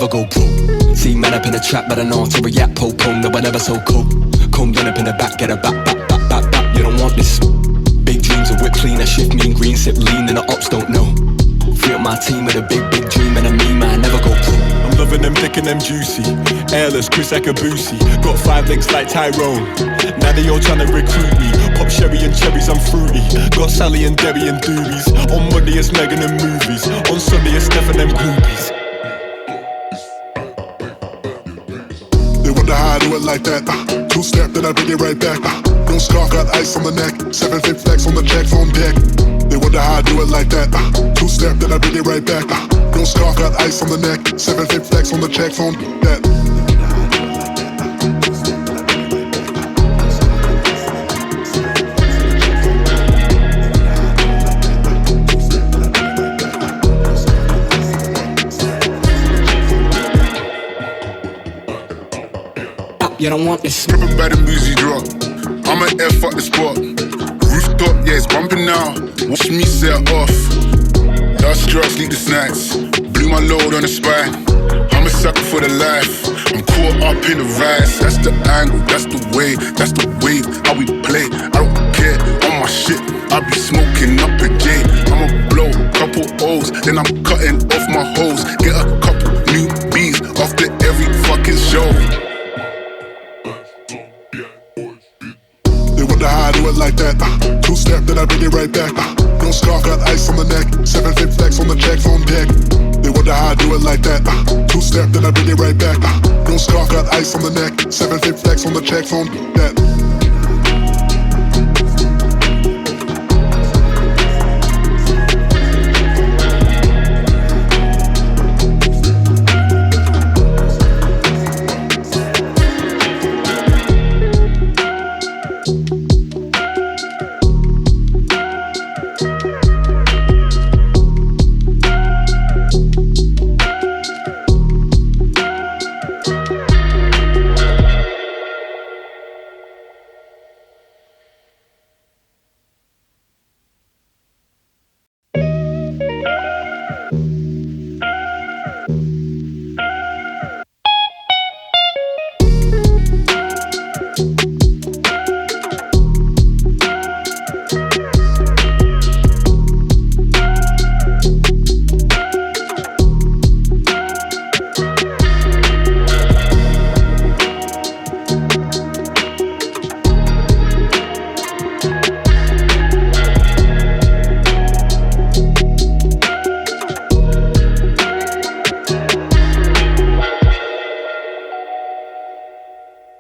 never go broke. See man up in the trap, but I know to react, po-po, no I never so cold. Comb done up in the back, get a back, you don't want this. Big dreams of whip clean, I shift mean green, sip lean, and the ops don't know. Free up my team with a big dream, and I mean man, never go broke. I'm loving them thick and them juicy, airless, Chris Akabusi. Got 5 legs like Tyrone, now they all tryna recruit me. Pop sherry and cherries, I'm fruity. Got Sally and Debbie and doobies. On Monday it's Megan and movies, on Sunday it's Steph and them groupies. They wonder how I do it like that. 2-step, then I bring it right back. No scarf, got ice on the neck. 7-fit flex on the jacks on deck. They wonder how I do it like that. 2-step, then I bring it right back. No scarf, got ice on the neck. 7-fit flex on the jacks on deck. You don't want this. Trippin' by the music drop. I'm an F up the spot. Rooftop, yeah, it's bumping now. Watch me set off. Last drop, sleep the snacks. Blew my load on the spine. I'm a sucker for the life. I'm caught up in the rise. That's the angle, that's the way, that's the wave. How we play, I don't care. On my shit, I be smoking up a J. I'ma blow couple O's, then I'm cutting off my hoes. Get a couple new B's after every fucking show. How I do it like that. 2-step, then I bring it right back. No scarf, got ice on the neck. 7-fit flex on the jacks on deck. They wonder how I do it like that. 2-step, then I bring it right back. No scarf, got ice on the neck. 7-fit flex on the jacks on deck.